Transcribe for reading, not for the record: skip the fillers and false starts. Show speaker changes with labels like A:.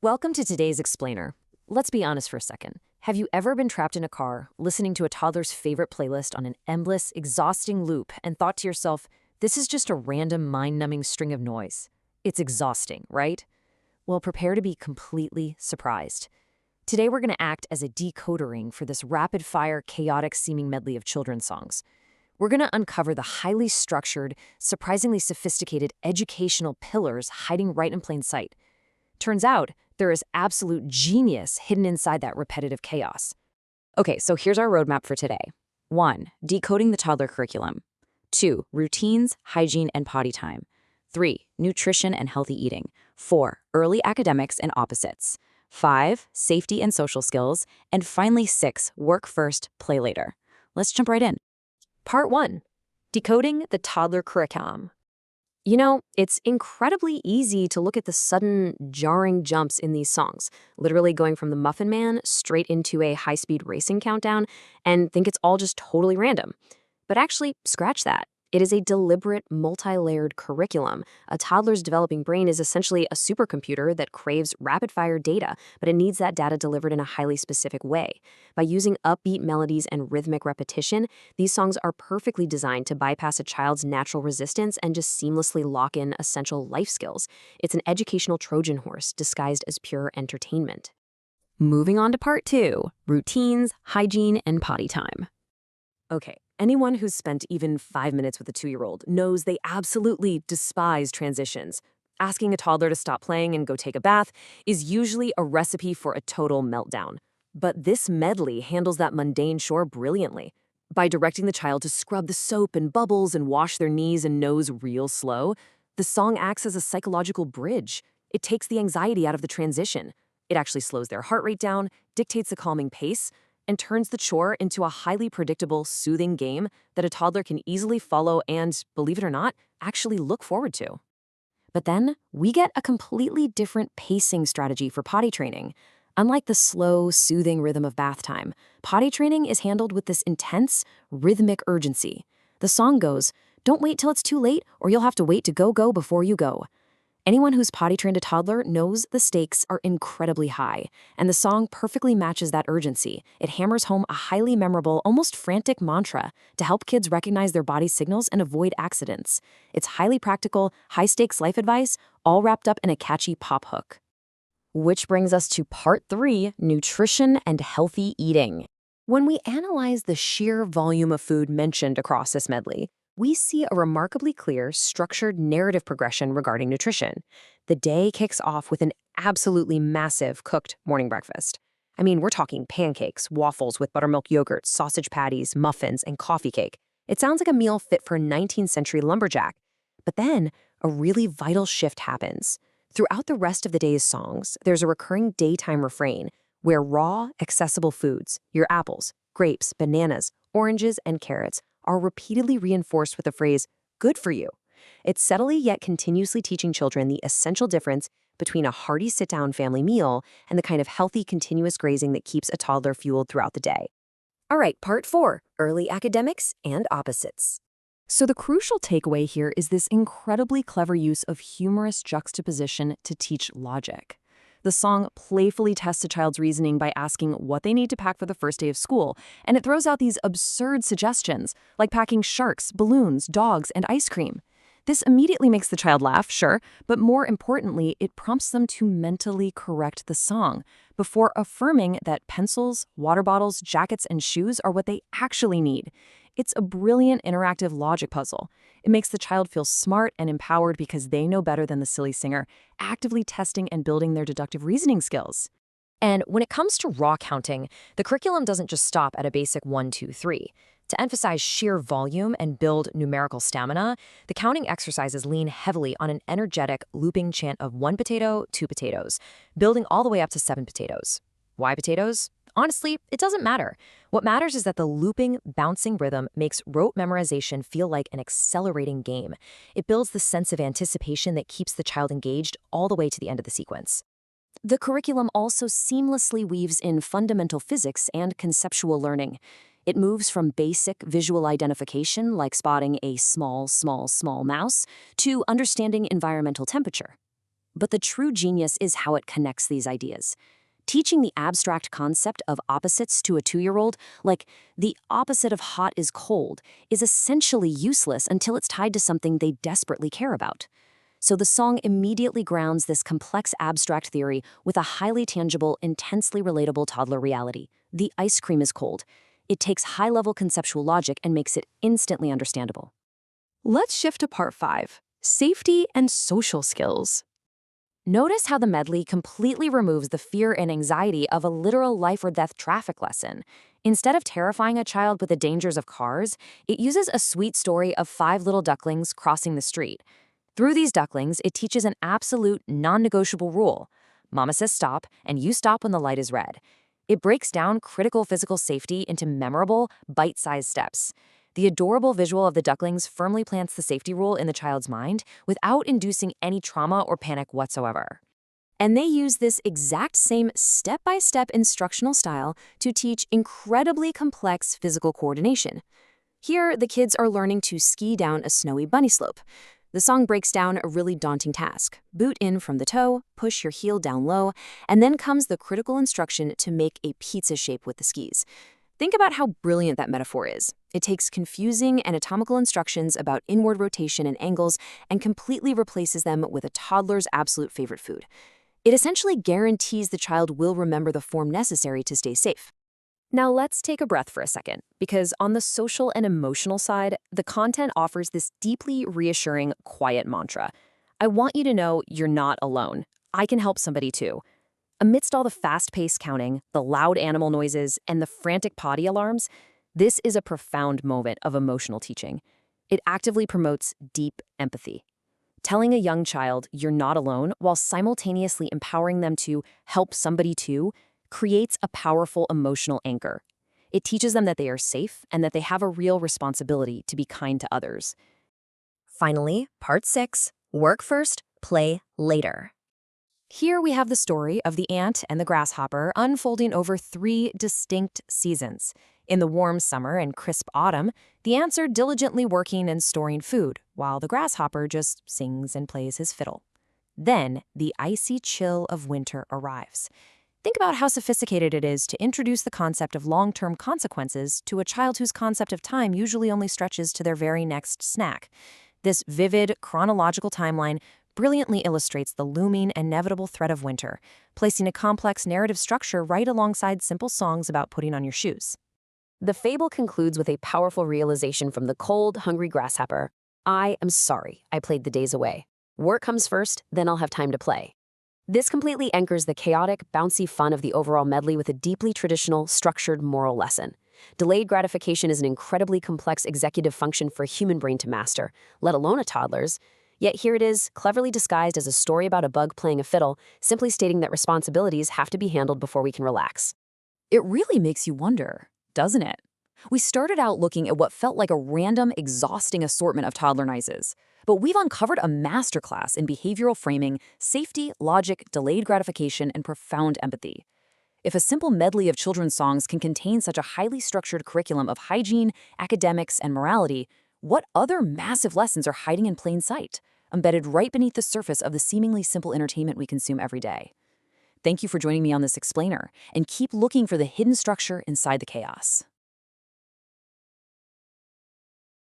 A: Welcome to today's Explainer. Let's be honest for a second. Have you ever been trapped in a car, listening to a toddler's favorite playlist on an endless, exhausting loop, and thought to yourself, this is just a random, mind-numbing string of noise? It's exhausting, right? Well, prepare to be completely surprised. Today we're going to act as a decoder for this rapid-fire, chaotic-seeming medley of children's songs. We're going to uncover the highly structured, surprisingly sophisticated educational pillars hiding right in plain sight. Turns out, there is absolute genius hidden inside that repetitive chaos. Okay, so here's our roadmap for today. 1. Decoding the toddler curriculum. 2. Routines, hygiene, and potty time. 3. Nutrition and healthy eating. 4. Early academics and opposites. 5. Safety and social skills. And finally, 6. Work first, play later. Let's jump right in.
B: Part 1. Decoding the toddler curriculum. It's incredibly easy to look at the sudden, jarring jumps in these songs, literally going from the Muffin Man straight into a high-speed racing countdown, and think it's all just totally random. But actually, scratch that. It is a deliberate, multi-layered curriculum. A toddler's developing brain is essentially a supercomputer that craves rapid-fire data, but it needs that data delivered in a highly specific way. By using upbeat melodies and rhythmic repetition, these songs are perfectly designed to bypass a child's natural resistance and just seamlessly lock in essential life skills. It's an educational Trojan horse disguised as pure entertainment.
A: Moving on to part 2, routines, hygiene, and potty time.
B: Okay. Anyone who's spent even 5 minutes with a 2-year-old knows they absolutely despise transitions. Asking a toddler to stop playing and go take a bath is usually a recipe for a total meltdown. But this medley handles that mundane chore brilliantly. By directing the child to scrub the soap and bubbles and wash their knees and nose real slow, the song acts as a psychological bridge. It takes the anxiety out of the transition. It actually slows their heart rate down, dictates a calming pace, and turns the chore into a highly predictable, soothing game that a toddler can easily follow and, believe it or not, actually look forward to.
A: But then, we get a completely different pacing strategy for potty training. Unlike the slow, soothing rhythm of bath time, potty training is handled with this intense, rhythmic urgency. The song goes, "Don't wait till it's too late, or you'll have to wait to go before you go." Anyone who's potty trained a toddler knows the stakes are incredibly high, and the song perfectly matches that urgency. It hammers home a highly memorable, almost frantic mantra to help kids recognize their body's signals and avoid accidents. It's highly practical, high-stakes life advice, all wrapped up in a catchy pop hook. Which brings us to part 3, nutrition and healthy eating. When we analyze the sheer volume of food mentioned across this medley, we see a remarkably clear, structured narrative progression regarding nutrition. The day kicks off with an absolutely massive cooked morning breakfast. I mean, we're talking pancakes, waffles with buttermilk yogurt, sausage patties, muffins, and coffee cake. It sounds like a meal fit for a 19th century lumberjack. But then, a really vital shift happens. Throughout the rest of the day's songs, there's a recurring daytime refrain where raw, accessible foods, your apples, grapes, bananas, oranges, and carrots, are repeatedly reinforced with the phrase, "good for you." It's subtly yet continuously teaching children the essential difference between a hearty sit-down family meal and the kind of healthy, continuous grazing that keeps a toddler fueled throughout the day.
B: All right, part 4, early academics and opposites.
A: So the crucial takeaway here is this incredibly clever use of humorous juxtaposition to teach logic. The song playfully tests a child's reasoning by asking what they need to pack for the first day of school, and it throws out these absurd suggestions, like packing sharks, balloons, dogs, and ice cream. This immediately makes the child laugh, sure, but more importantly, it prompts them to mentally correct the song before affirming that pencils, water bottles, jackets, and shoes are what they actually need. It's a brilliant interactive logic puzzle. It makes the child feel smart and empowered because they know better than the silly singer, actively testing and building their deductive reasoning skills.
B: And when it comes to raw counting, the curriculum doesn't just stop at a basic 1, 2, 3. To emphasize sheer volume and build numerical stamina, the counting exercises lean heavily on an energetic, looping chant of 1 potato, 2 potatoes, building all the way up to 7 potatoes. Why potatoes? Honestly, it doesn't matter. What matters is that the looping, bouncing rhythm makes rote memorization feel like an accelerating game. It builds the sense of anticipation that keeps the child engaged all the way to the end of the sequence. The curriculum also seamlessly weaves in fundamental physics and conceptual learning. It moves from basic visual identification, like spotting a small mouse, to understanding environmental temperature.
A: But the true genius is how it connects these ideas. Teaching the abstract concept of opposites to a 2-year-old, like the opposite of hot is cold, is essentially useless until it's tied to something they desperately care about. So the song immediately grounds this complex abstract theory with a highly tangible, intensely relatable toddler reality. The ice cream is cold. It takes high-level conceptual logic and makes it instantly understandable.
B: Let's shift to part 5, safety and social skills.
A: Notice how the medley completely removes the fear and anxiety of a literal life-or-death traffic lesson. Instead of terrifying a child with the dangers of cars, it uses a sweet story of 5 little ducklings crossing the street. Through these ducklings, it teaches an absolute, non-negotiable rule. Mama says stop, and you stop when the light is red. It breaks down critical physical safety into memorable, bite-sized steps. The adorable visual of the ducklings firmly plants the safety rule in the child's mind without inducing any trauma or panic whatsoever. And they use this exact same step-by-step instructional style to teach incredibly complex physical coordination. Here, the kids are learning to ski down a snowy bunny slope. The song breaks down a really daunting task. Boot in from the toe, push your heel down low, and then comes the critical instruction to make a pizza shape with the skis. Think about how brilliant that metaphor is. It takes confusing anatomical instructions about inward rotation and angles and completely replaces them with a toddler's absolute favorite food. It essentially guarantees the child will remember the form necessary to stay safe.
B: Now let's take a breath for a second, because on the social and emotional side, the content offers this deeply reassuring, quiet mantra. I want you to know you're not alone. I can help somebody too. Amidst all the fast-paced counting, the loud animal noises, and the frantic potty alarms, this is a profound moment of emotional teaching. It actively promotes deep empathy. Telling a young child you're not alone while simultaneously empowering them to help somebody too creates a powerful emotional anchor. It teaches them that they are safe and that they have a real responsibility to be kind to others.
A: Finally, part 6, work first, play later. Here we have the story of the ant and the grasshopper unfolding over 3 distinct seasons. In the warm summer and crisp autumn, the ants are diligently working and storing food, while the grasshopper just sings and plays his fiddle. Then, the icy chill of winter arrives. Think about how sophisticated it is to introduce the concept of long-term consequences to a child whose concept of time usually only stretches to their very next snack. This vivid, chronological timeline brilliantly illustrates the looming, inevitable threat of winter, placing a complex narrative structure right alongside simple songs about putting on your shoes.
B: The fable concludes with a powerful realization from the cold, hungry grasshopper. I am sorry I played the days away. Work comes first, then I'll have time to play. This completely anchors the chaotic, bouncy fun of the overall medley with a deeply traditional, structured moral lesson. Delayed gratification is an incredibly complex executive function for a human brain to master, let alone a toddler's. Yet here it is, cleverly disguised as a story about a bug playing a fiddle, simply stating that responsibilities have to be handled before we can relax.
A: It really makes you wonder, doesn't it? We started out looking at what felt like a random, exhausting assortment of toddler noises, but we've uncovered a masterclass in behavioral framing, safety, logic, delayed gratification, and profound empathy. If a simple medley of children's songs can contain such a highly structured curriculum of hygiene, academics, and morality, what other massive lessons are hiding in plain sight, embedded right beneath the surface of the seemingly simple entertainment we consume every day? Thank you for joining me on this explainer, and keep looking for the hidden structure inside the chaos.